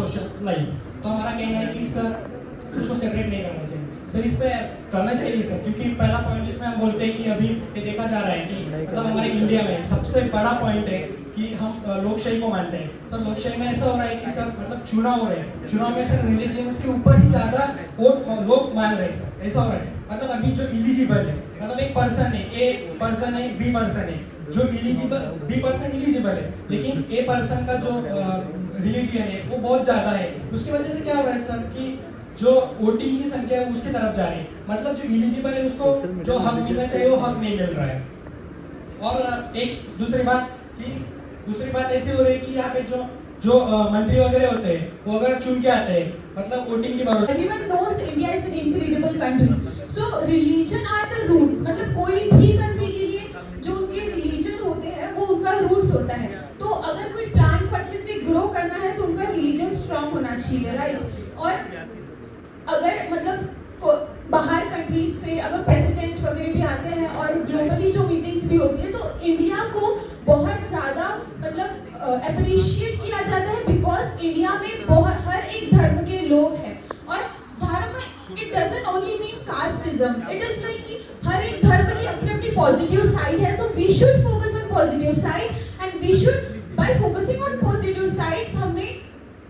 Social life. तो हमारा कहना है कि सर उसको सेपरेट नहीं करना चाहिए सर, इस पे करना चाहिए सर, क्योंकि पहला पॉइंट इसमें हम बोलते हैं कि अभी ये देखा जा रहा है कि मतलब हमारे इंडिया में सबसे बड़ा पॉइंट है कि हम लोकशाही को मानते हैं। तो लोकशाही में ऐसा हो रहा है कि सर मतलब चुनाव हो रहे हैं, चुनाव में सर रिलीजियंस के ऊपर ही ज्यादा वोट लोग मांग रहे हैं सर, ऐसा हो रहा है। मतलब अभी जो इलिजिबल है, मतलब एक पर्सन है, ए पर्सन है, बी पर्सन है, जो इलिजिबल बी पर्सन इलिजिबल है, लेकिन ए पर्सन का जो रिलीजियन है वो बहुत ज्यादा है। उसकी वजह से क्या हो रहा है सर कि जो वोटिंग की संख्या है उसकी तरफ जा रही है, मतलब जो इलिजिबल है उसको जो हक मिलना चाहिए वो हक नहीं मिल रहा है। और एक दूसरी बात ऐसी हो रही है कि यहाँ पे जो मंत्री वगैरह होते हैं वो अगर चुन के आते हैं मतलब वोटिंग की भरोसे। Everyone knows India is an incredible country. So religion are the roots. मतलब कोई भी कंट्री के लिए जो उनके रिलीजन होते हैं वो उनका रूट्स होता है। तो अगर कोई प्लान को अच्छे से ग्रो करना है तो उनका रिलीजन स्ट्रांग होना चाहिए, राइट। और अगर मतलब बाहर कंट्रीज से अगर प्रेसिडेंट वगैरह भी आते हैं और ग्लोबली जो मीटिंग्स भी होती है तो इंडिया को बहुत ज़्यादा मतलब अप्रिशिएट किया जाता है, बिकॉज इंडिया में बहुत हर एक धर्म के लोग हैं। और धर्म it doesn't only mean casteism, it is like कि हर एक धर्म की अपनी अपनी पॉजिटिव साइड है। So we should focus on positive side and we should by focusing on positive sides हमने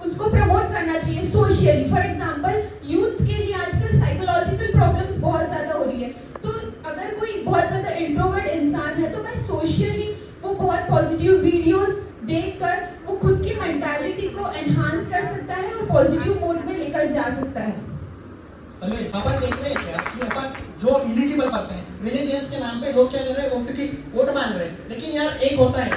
उसको प्रमोट करना चाहिए सोशली। फॉर एग्जांपल यूथ के लिए आजकल साइकोलॉजिकल प्रॉब्लम्स बहुत ज़्यादा हो रही है, तो अगर कोई बहुत ज़्यादा इंट्रोवर्ट इंसान है तो मैं सोशली वो बहुत पॉजिटिव वीडियोस देखकर वो खुद की मेंटालिटी को एनहांस कर सकता है और पॉजिटिव मोड में लेकर जा सकता है। अपन देख रहे हैं क्या कि अपन जो इलिजिबल पर्सन है रिलीजियस के नाम पे लोग क्या कर रहे हैं, वोट मांग रहे हैं। लेकिन यार एक होता है,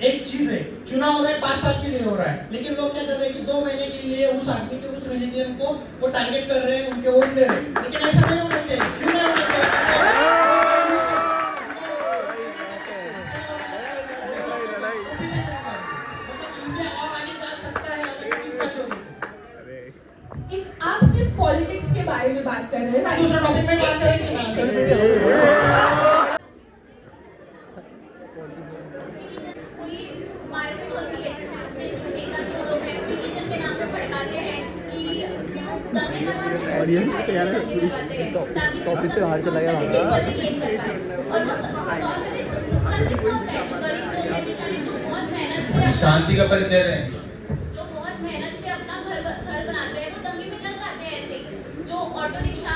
एक चीज है, चुनाव हो रहा है 5 साल के लिए हो रहा है, लेकिन लोग क्या कर रहे हैं कि 2 महीने के लिए उस आदमी के उस रिलीजियन को वो टारगेट कर रहे हैं, उनके वोट ले रहे हैं। लेकिन ऐसा नहीं होना चाहिए, क्यों नहीं होना चाहिए? इंडिया और आगे जा सकता है अगर चीज बंद होगी। आप सिर्फ पॉलिटिक्स के बारे में बात कर रहे हैं, दूसरा टॉपिक में बात करेंगे। मारपीट होती है, देखा जो लोग हैं रिलीजन के नाम पे भड़काते हैं कि दंगे करवाते हैं और ये टॉपिक से बाहर चला गया और वो नुकसान कितना होता है गरीब लोग हैं बेचारे जो बहुत मेहनत से शांति का परिचय है, जो बहुत मेहनत से अपना घर बनाते हैं वो दंगे में चल जाते हैं। ऐसे जो ऑटो रिक्शा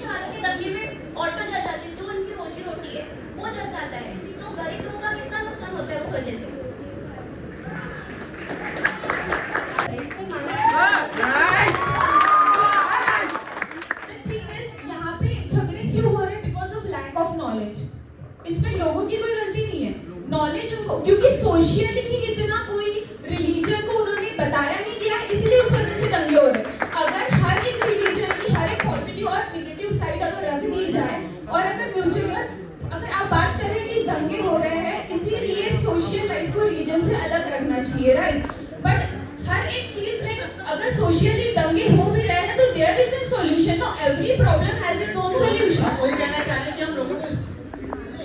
वालों के दंगे में ऑटो चल जाते हैं, जो उनकी रोजी रोटी है वो चल जाता है। तो गरीब लोगों का कितना नुकसान होता है उस वजह से। यहाँ पे झगड़े क्यों हो रहे हैं? Because of lack of knowledge. इसमें लोगों की कोई गलती नहीं है, नॉलेज उनको, क्योंकि सोशली ही इतना कोई रिलीजन को उन्होंने बताया नहीं गया, इसलिए उस वजह से दंगे हो रहे हैं। अगर हर एक रिलीजन की हर एक पॉजिटिव और नेगेटिव साइड अगर रख दी जाए और अगर म्यूचुअल अगर आप बात करें कि दंगे हो रहे हैं इसीलिए सोशल लाइफ को रिलीजन से अलग रखना चाहिए, राइट। बट हर एक चीज लाइक अगर सोशली दंगे हो भी रहे हैं तो there is a solution. No every problem has its own solution. कोई कहना चाह रहे हैं कि हम लोगों को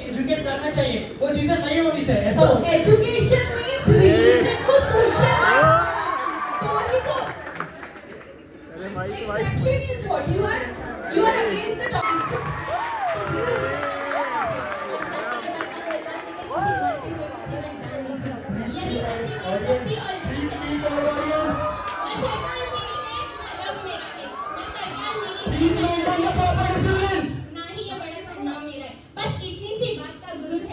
एजुकेट करना चाहिए, वो चीजें नहीं होनी चाहिए, ऐसा तो एजुकेशन मींस रिलीजन को सोशल तो ही तो exactly means what you are against the topic.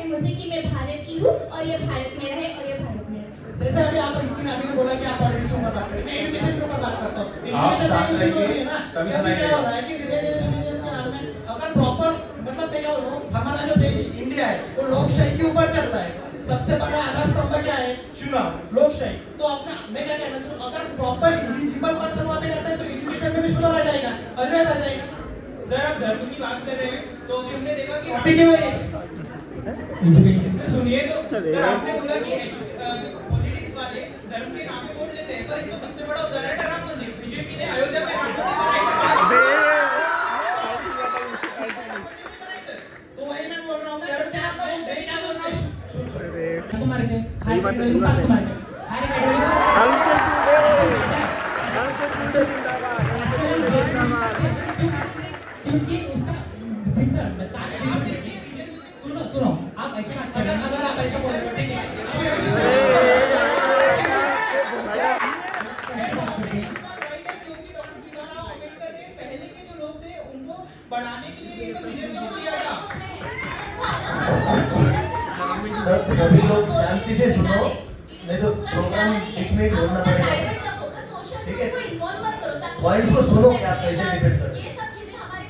मुझे कि मैं भारत की हूँ और ये भारत मेरा है और ये भारत मेरा है। जैसे अभी आपने बोला कि आप पॉलिटिक्स के ऊपर बात करें, मैं एजुकेशन के ऊपर बात करता हूँ। आप साथ एजुकेशन में रहिए, ये ना तभी क्या सुनाइए। हो रहा है कि रिलीजियस के नाम में अगर प्रॉपर मतलब मैं क्या बोल रहा हूँ, हमारा जो देश इंडिया है वो लोकशाही के ऊपर चलता है। सबसे बड़ा आधार स्तंभ क्या है? चुनाव, लोकशाही। तो अपना मैं क्या कहना चाहता हूँ, अगर प्रॉपर एलिजिबल पर्सन वहाँ पे जाता है तो एजुकेशन में भी सुधार आ जाएगा, अवरेज आ जाएगा। सर आप धर्म की बात कर रहे हैं तो अभी हमने देखा कि टॉपिक है वही। सुनिए तो सर आपने बोला कि पॉलिटिक्स वाले धर्म के नाम पे वोट लेते हैं, पर इसका सबसे बड़ा उदाहरण है राम मंदिर। बीजेपी ने अयोध्या में राम मंदिर बनाया, तो वही मैं बोल रहा हूँ ना, क्या आप क्या बोल रहा हूँ? ये बात है। कैसे पता चलती है? राइट है क्योंकि डॉक्टर भीमराव अंबेडकर ने पहले के जो लोग थे उनको बढ़ाने के लिए ये सब रिजर्वेशन दिया था। सर सभी लोग शांति से सुनो, नहीं तो प्रोग्राम बीच में ही छोड़ना पड़ेगा। ठीक है, पॉइंट्स को सुनो कि आप कैसे डिपेंड करो। ये सब चीजें हमारे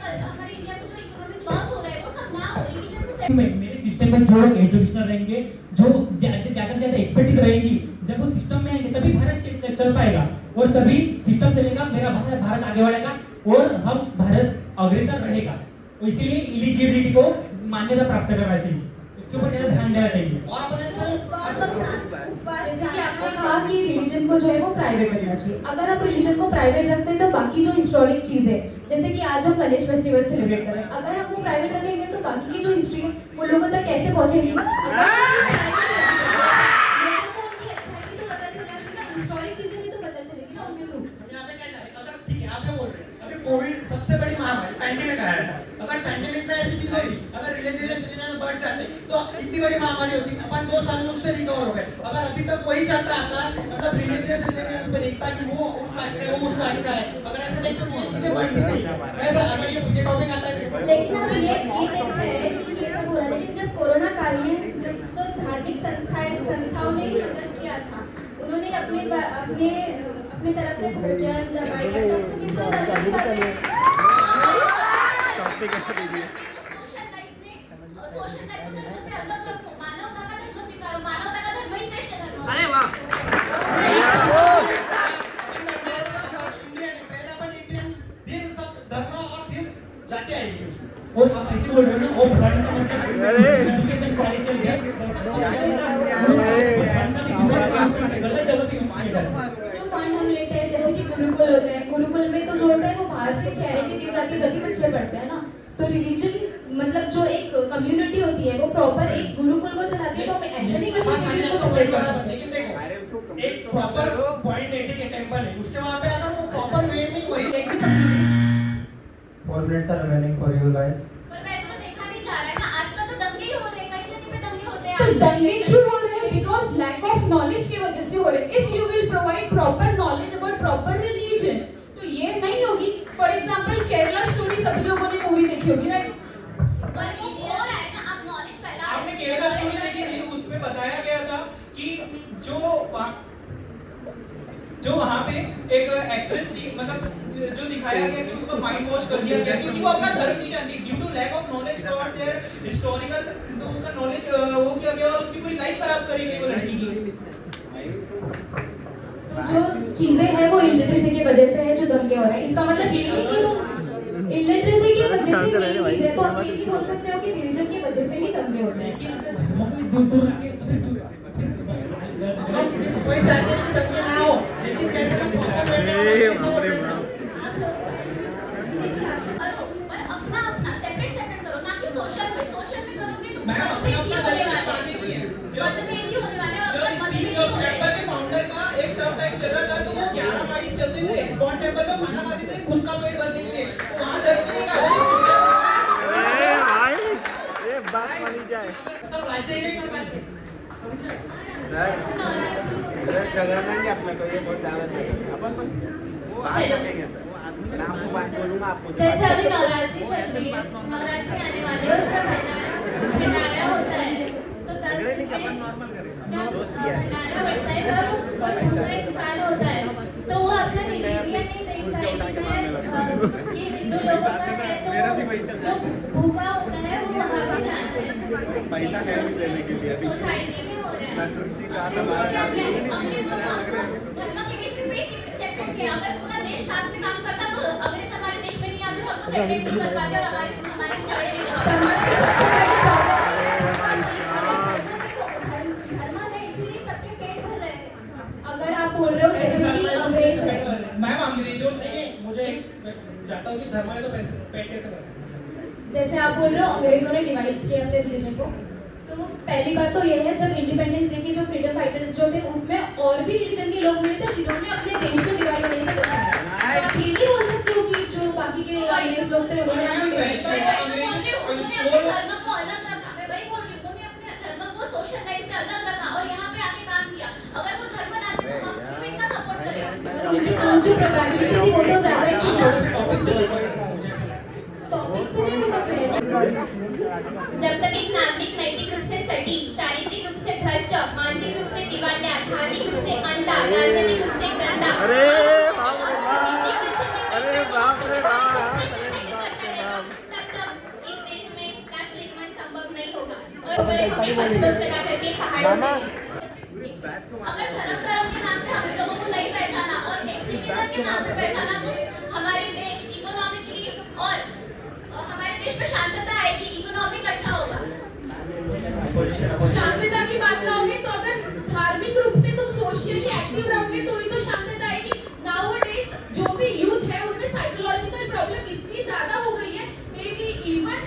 इंडिया को जो इकोनॉमिक लॉस हो रहा है वो सब ना हो, रिलीजन को मेरे सिस्टम में जो एजुकेशनल रहेंगे, जो ज्यादा से ज्यादा एक्सपर्टीज रहेंगी, जब वो सिस्टम में आएंगे तभी भारत चल पाएगा और तभी सिस्टम चलेगा, मेरा भारत आगे बढ़ेगा और हम भारत अग्रसर रहेगा। तो इसीलिए इलिजिबिलिटी को मान्यता प्राप्त करना चाहिए, इसके ऊपर ज्यादा ध्यान देना चाहिए। और अपने जैसे कि आपने कहा कि रिलीजन को जो है वो प्राइवेट रखना चाहिए। अगर आप रिलीजन को प्राइवेट रखते हैं तो बाकी जो हिस्टोरिक चीज है, जैसे कि आज हम गणेश फेस्टिवल सेलिब्रेट कर रहे हैं, अगर आप वो प्राइवेट रखेंगे तो बाकी की जो हिस्ट्री है वो लोगों तक कैसे पहुंचेगी? अगर लोगों को उनकी अच्छाई भी तो पता चलेगी ना, हिस्टोरिक चीजें भी तो पता चलेगी ना उनके थ्रू। यहाँ पे क्या जा रहे हैं? अगर ठीक है आप क्या बोल रहे हैं, अभी कोविड सबसे बड़ी महामारी पैंडेमिक आया था, अगर पैंडेमिक में ऐसी चीज होती, अगर रिलीजन बढ़ जाते तो कितनी बड़ी महामारी होती, अपन 2 साल में उससे रिकवर हो गए। अगर अभी तक वही चलता आता, मतलब रिलीजियस में देखता कि वो उस कास्ट का है, वो उस कास्ट का है, अगर ऐसे देखते तो ये चीजें बढ़ती नहीं। वैसा अगर ये टॉपिक आता है लेकिन अब ये देख रहे हैं कि ये सब हो रहा है, लेकिन जब कोरोना काल में जब तो धार्मिक संस्थाओं ने ही मदद किया था, उन्होंने अपने तरफ से भोजन दवाइयाँ तो किसने मदद की बात है? सोशल लाइफ को धर्म से अलग रखो, मानवता का धर्म स्वीकारो, मानवता का धर्म ही श्रेष्ठ धर्म है। इंडिया ने पहले अपन इंडियन फिर सब धर्म और फिर जाति आएगी उसमें। और आप ऐसे बोल रहे हो ना, और फंड का मतलब एजुकेशन क्वालिटी है, गलत जगह पे यूज किया जाता है। जो फंड हम लेते हैं जैसे कि गुरुकुल होता है, गुरुकुल में तो जो होता है वो बाहर से चैरिटी दी जाती है जब भी बच्चे पढ़ते हैं ना। तो रिलीजन मतलब जो एक कम्युनिटी होती है वो प्रॉपर एक गुरुकुल को चलाती है, तो हम ऐसे नहीं कर सकते कि इसको सपोर्ट कर सकते। लेकिन देखो एक प्रॉपर पॉइंट है, ठीक है, टेंपल है, उसके वहां पे अगर वो प्रॉपर वे में वही 4 minutes are remaining for you guys. पर वैसे तो देखा नहीं जा रहा है ना, आजकल तो दंगे ही हो रहे हैं, कई जगह पे दंगे होते हैं। तो दंगे क्यों हो रहे हैं? बिकॉज लैक ऑफ नॉलेज की वजह से हो रहे हैं। If you will provide proper knowledge about proper religion तो ये नहीं होगी। फॉर एग्जांपल केरला स्टोरी सभी लोगों ने मूवी देखी होगी, राइट? पर ये हो रहा है ना, अब नॉलेज फैला। आपने केरला स्टोरी देखी थी, उसमें बताया गया था कि जो वहाँ पे एक एक्ट्रेस थी, मतलब जो दिखाया गया कि उसको माइंड वॉश कर दिया गया क्योंकि वो अपना धर्म नहीं जानती, due to lack of knowledge for their historical, तो उसका नॉलेज वो किया गया और उसकी पूरी लाइफ खराब करी गई वो लड़की की। तो जो चीजें हैं वो इलिटरेसी की वजह से है जो दंगे हो रहे हैं। इसका मतलब ये नहीं कि तुम इलिटरेसी की वजह से मेन चीज है तो आप ये नहीं बोल सकते हो कि रिलीजन की वजह से ही दंगे होते हैं। लेकिन अगर धर्मों को दूर दूर रखे तो फिर कोई चाहते हैं कि दंगे ना हो, लेकिन कैसे ना प्रॉपर वे में पर अपना सेपरेट करो, ना कि सोशल में करोगे तो मैम मतभेद ही होने वाले हैं। है मतभेद ही होने वाले हैं और जब मतभेद स्टीव ही जॉब्स हो रहे हैं। टेम्पल के फाउंडर का एक टर्म बैक चल रहा था तो वो 11 माइल चलते थे इस्कॉन टेम्पल में खाना खाते थे खुद का पेट भरने के लिए, तो वहां धर्म नहीं कहा ये बात मानी जाए तब राज्य ही नहीं कर पाते। सर झगड़ना नहीं अपने को, ये बहुत ज्यादा है अपन बस वो बात करेंगे सर, मैं आपको बात बोलूंगा आपको जैसे अभी नवरात्रि चल रही है, नवरात्रि आने वाले है, उसका भंडारा होता है, तो 10 दिन में जब भंडारा बढ़ता है तब बहुत भूखा इंसान होता है, तो वो अपना रिलीजियन नहीं देखता है कि ये हिंदू लोगों का है, तो जो भूखा होता है वो वहाँ पे जाते हैं। सोसाइटी में हो रहा है। अंग्रेजों को धर्म के बेसिस पे सेपरेट किया। अगर पूरा देश साथ में काम करता तो अंग्रेज हमारे देश में नहीं आते, हम तो सेपरेट नहीं कर पाते और हमारे झगड़े नहीं होते। धर्म है इसीलिए सबके पेट भर रहे हैं। अगर आप बोल रहे हो जैसे कि अंग्रेज है, मैम अंग्रेजों नहीं, मुझे चाहता हूँ कि धर्म है तो पैसे पेट कैसे भरें? जैसे आप बोल रहे हो अंग्रेजों ने डिवाइड किया अपने रिलीजन को, तो पहली बात तो ये है जब इंडिपेंडेंस डे की जो फ्रीडम फाइटर्स जो थे उसमें और भी रिलीजन के लोग हुए थे जिन्होंने अपने देश को डिवाइड होने से बचाया। तो आप ये नहीं बोल सकते हो कि जो बाकी के अंग्रेज लोग थे उन्होंने हमें डिवाइड मैं किया। वही तो बोल रही हूँ, उन्होंने अपने धर्म को अलग रखा। मैं वही बोल रही हूँ, उन्होंने अपने धर्म को सोशल लाइफ से अलग रखा और यहाँ पे आके काम किया। अगर वो धर्म ना थे तो हम क्यों इनका सपोर्ट करें? जो प्रोबेबिलिटी थी वो तो ज्यादा ही थी ना। थोड़े से टॉपिक से ऊपर टॉपिक से नहीं भटक रहे। जब तक एक नागरिक नैतिक रूप से सटीक, चारित्रिक रूप से भ्रष्ट, मानसिक रूप से दिवालिया, धार्मिक रूप से अंधा, राजनीतिक रूप से गंदा, तब तक इस देश में राष्ट्र निर्माण संभव नहीं होगा। और अगर हमें पत्थरों से लगा करके पहाड़ों से अगर धर्म के नाम पे हम लोगों को नहीं पहचाना और एक सिटीजन के नाम पे पहचाना तो हमारे देश इकोनॉमिकली और हमारे देश में शांतता आएगी, इकोनॉमिक अच्छा होगा। शांतता की बात लाओगे तो अगर धार्मिक रूप से तुम सोशली एक्टिव रहोगे तो ही तो शांतता आएगी। नाउअडेज जो भी यूथ है उनमें साइकोलॉजिकल प्रॉब्लम इतनी ज्यादा हो गई है, maybe even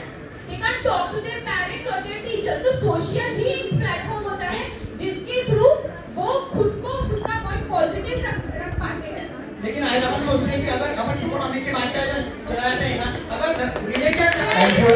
they can't talk to their parents और देयर टीचर्स। तो सोशल ही एक प्लेटफॉर्म होता है जिसके थ्रू वो खुद का पॉइंट पॉजिटिव रख पाते हैं। लेकिन आज अपन सोच रहे हैं कि अगर अपन इकोनॉमिक के बात पे चला जाते हैं ना, अगर रिलीजन थैंक यू।